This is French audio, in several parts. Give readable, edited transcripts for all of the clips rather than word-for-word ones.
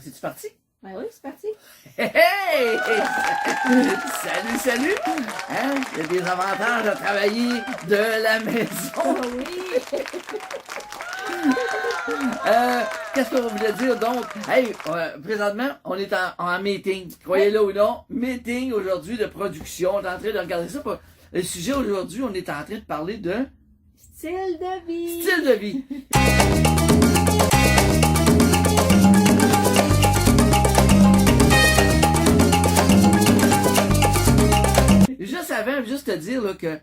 C'est-tu parti? Ben oui, c'est parti. Hey, hey! Salut, salut! Hein? Il y a des avantages à travailler de la maison. Oh oui! Qu'est-ce qu'on voulait dire donc? Hey, présentement, on est en meeting. Croyez-le ou non, meeting aujourd'hui de production. On est en train de regarder ça. Le sujet aujourd'hui, on est en train de parler de Style de vie. style de vie. Juste avant, juste te dire là, que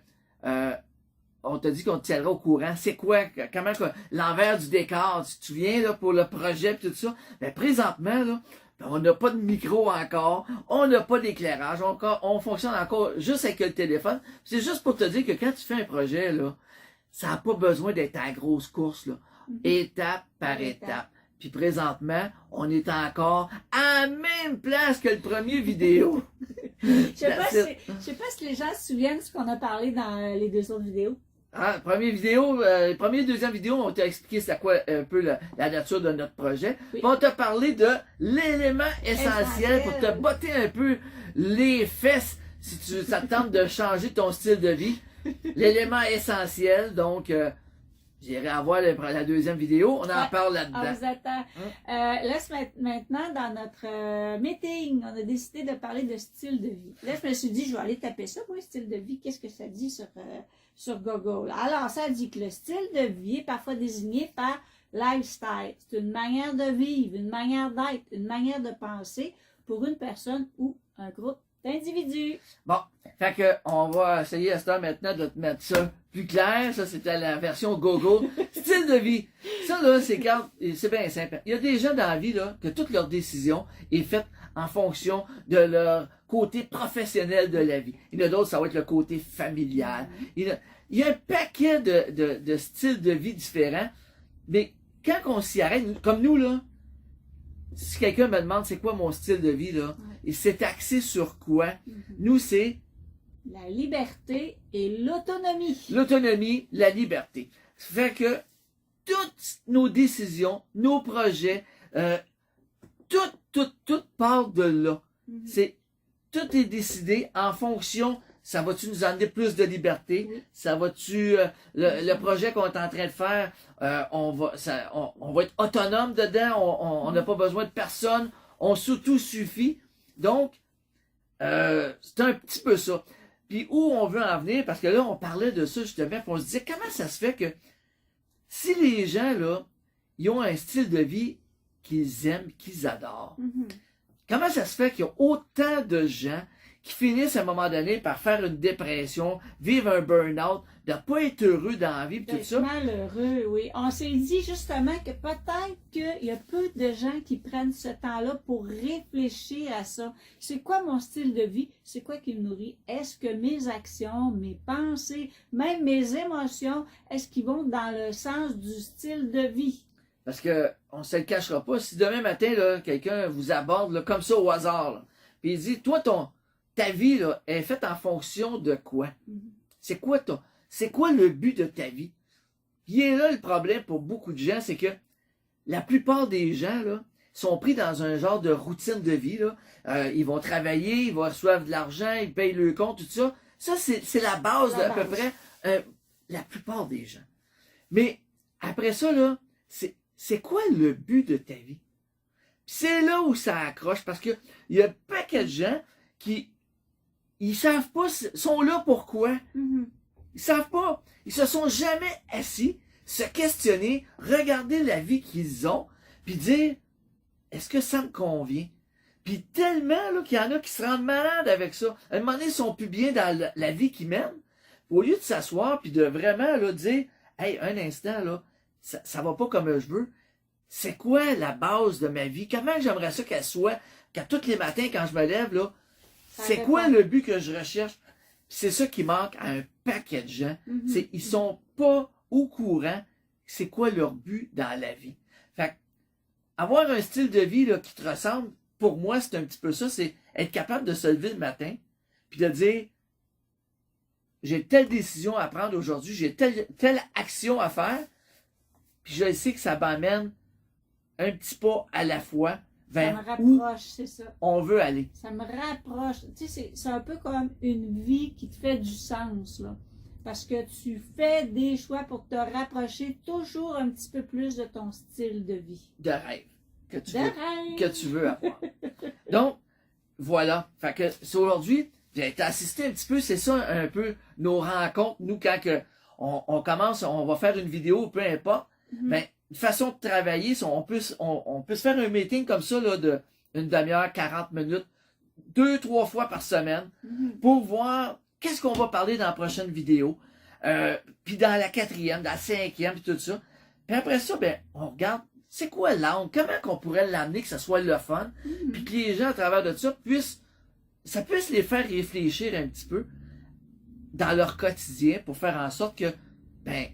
on t'a dit qu'on te tiendra au courant. C'est quoi, comment l'envers du décor, tu te souviens là, pour le projet et tout ça? Mais présentement, là, on n'a pas de micro encore, on n'a pas d'éclairage, on fonctionne encore juste avec le téléphone. C'est juste pour te dire que quand tu fais un projet, là, ça n'a pas besoin d'être à la grosse course, là. Étape par étape. Puis présentement, on est encore à la même place que le premier vidéo. Je sais pas si les gens se souviennent de ce qu'on a parlé dans les deux autres vidéos. Ah, première et deuxième vidéo, on t'a expliqué c'est quoi un peu la nature de notre projet. Oui. Puis on t'a parlé de l'élément essentiel pour te botter un peu les fesses si ça te tente de changer ton style de vie. L'élément essentiel, donc j'irai avoir la deuxième vidéo, on en parle là-dedans. On vous attend. Là, maintenant, dans notre meeting, on a décidé de parler de style de vie. Là, je me suis dit, je vais aller taper ça, moi, style de vie. Qu'est-ce que ça dit sur Google? Alors, ça dit que le style de vie est parfois désigné par lifestyle. C'est une manière de vivre, une manière d'être, une manière de penser pour une personne ou un groupe d'individus. Bon, fait que on va essayer à ce temps maintenant de te mettre ça plus clair. Ça, c'était la version Google. Style de vie. Ça, là, c'est bien simple. Il y a des gens dans la vie, là, que toute leur décision est faite en fonction de leur côté professionnel de la vie. Il y en a d'autres, ça va être le côté familial. Il y a un paquet de styles de vie différents. Mais quand on s'y arrête, comme nous, là, si quelqu'un me demande c'est quoi mon style de vie, là, et c'est axé sur quoi? Nous, c'est la liberté et l'autonomie. L'autonomie, la liberté. Ça fait que toutes nos décisions, nos projets, tout part de là. Tout est décidé en fonction, ça va-tu nous amener plus de liberté? Oui. Ça va-tu, le projet qu'on est en train de faire, on va être autonome dedans, on n'a pas besoin de personne, on s'auto-suffit. Donc, c'est un petit peu ça. Puis où on veut en venir, parce que là, on parlait de ça justement, puis on se disait, comment ça se fait que si les gens, là, ils ont un style de vie qu'ils aiment, qu'ils adorent, comment ça se fait qu'il y a autant de gens qui finissent à un moment donné par faire une dépression, vivre un burn-out, de ne pas être heureux dans la vie, et tout ça? Malheureux, oui. On s'est dit justement que peut-être qu'il y a peu de gens qui prennent ce temps-là pour réfléchir à ça. C'est quoi mon style de vie? C'est quoi qui me nourrit? Est-ce que mes actions, mes pensées, même mes émotions, est-ce qu'ils vont dans le sens du style de vie? Parce que on se le cachera pas. Si demain matin, là, quelqu'un vous aborde là, comme ça au hasard, là, puis il dit, toi, ta vie là, est faite en fonction de quoi? C'est quoi le but de ta vie? Puis est là le problème pour beaucoup de gens, c'est que la plupart des gens là, sont pris dans un genre de routine de vie. Là. Ils vont travailler, ils vont recevoir de l'argent, ils payent le compte, tout ça. Ça, c'est la base d'à peu près la plupart des gens. Mais après ça, là, c'est quoi le but de ta vie? Puis c'est là où ça accroche, parce que il y a un paquet de gens qui ils savent pas, sont là pourquoi. Ils savent pas. Ils se sont jamais assis, se questionner, regarder la vie qu'ils ont, puis dire, est-ce que ça me convient? Puis tellement là, qu'il y en a qui se rendent malades avec ça. À un moment donné, ils sont plus bien dans la vie qu'ils mènent. Au lieu de s'asseoir puis de vraiment là, dire, hey, un instant, là, ça va pas comme je veux. C'est quoi la base de ma vie? Comment j'aimerais ça qu'elle soit, qu'à tous les matins quand je me lève, là, c'est quoi le but que je recherche? C'est ça qui manque à un paquet de gens. Ils sont pas au courant c'est quoi leur but dans la vie. Fait que, avoir un style de vie là, qui te ressemble, pour moi, c'est un petit peu ça, c'est être capable de se lever le matin, puis de dire, j'ai telle décision à prendre aujourd'hui, j'ai telle action à faire, puis je sais que ça m'amène un petit pas à la fois vers Ça me où rapproche, c'est ça. on veut aller. Ça me rapproche. Tu sais, c'est un peu comme une vie qui te fait du sens, là. Parce que tu fais des choix pour te rapprocher toujours un petit peu plus de ton style de vie. De rêve que De rêve. que tu veux avoir. Donc, voilà. Fait que c'est aujourd'hui, j'ai assisté un petit peu, c'est ça un peu nos rencontres, nous, quand que on commence, on va faire une vidéo, peu importe. Ben, une façon de travailler, on peut se faire un meeting comme ça, là, de une demi-heure, 40 minutes, 2-3 fois par semaine, pour voir qu'est-ce qu'on va parler dans la prochaine vidéo, puis dans la 4e, dans la 5e, puis tout ça. Puis après ça, ben, on regarde, c'est quoi l'angle, comment qu'on pourrait l'amener, que ce soit le fun, puis que les gens, à travers de ça, puisse les faire réfléchir un petit peu dans leur quotidien pour faire en sorte que, ben,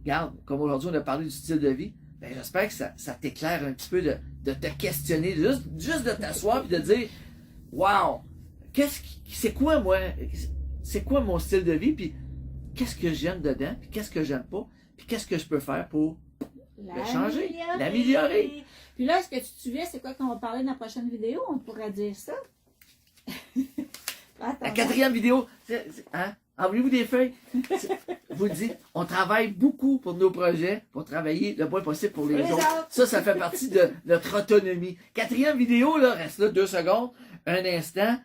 regarde, comme aujourd'hui on a parlé du style de vie, ben j'espère que ça t'éclaire un petit peu de te questionner, juste de t'asseoir et de dire, wow, c'est quoi moi, c'est quoi mon style de vie, puis qu'est-ce que j'aime dedans, puis qu'est-ce que j'aime pas, puis qu'est-ce que je peux faire pour le changer, l'améliorer. Puis là, est-ce que tu te souviens, c'est quoi qu'on va parler dans la prochaine vidéo? On pourrait dire ça. La 4e vidéo, hein? Envoyez-vous des feuilles. Je vous le dis, on travaille beaucoup pour nos projets, pour travailler le moins possible pour les autres. Ça fait partie de notre autonomie. 4e vidéo, là, reste là 2 secondes, un instant.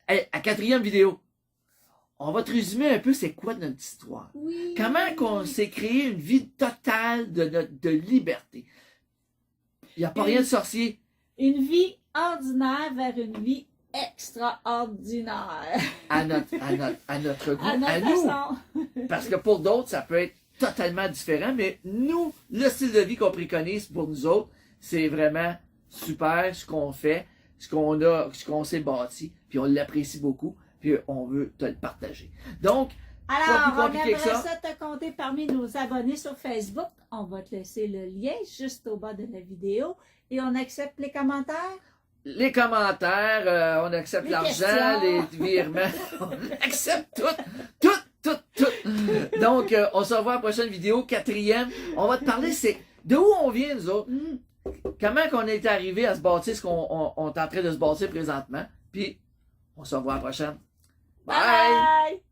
Hey, à 4e vidéo, on va te résumer un peu c'est quoi notre histoire. Oui. Comment qu'on s'est créé une vie totale de liberté. Il n'y a pas rien de sorcier. Une vie ordinaire vers une vie extraordinaire. À notre goût, À notre à nous. façon. Parce que pour d'autres, ça peut être totalement différent, mais nous, le style de vie qu'on préconise pour nous autres, c'est vraiment super ce qu'on fait, ce qu'on s'est bâti, puis on l'apprécie beaucoup, puis on veut te le partager. Donc, alors, plus on compliqué aimerait que ça. ça te compter parmi nos abonnés sur Facebook. On va te laisser le lien juste au bas de la vidéo et on accepte les commentaires. Les commentaires, on accepte Les l'argent, les questions. virements, on accepte tout. Donc, on se revoit à la prochaine vidéo, 4e. On va te parler, c'est de où on vient, nous autres. Comment qu'on est arrivé à se bâtir ce qu'on est en train de se bâtir présentement. Puis, on se revoit à la prochaine. Bye! Bye!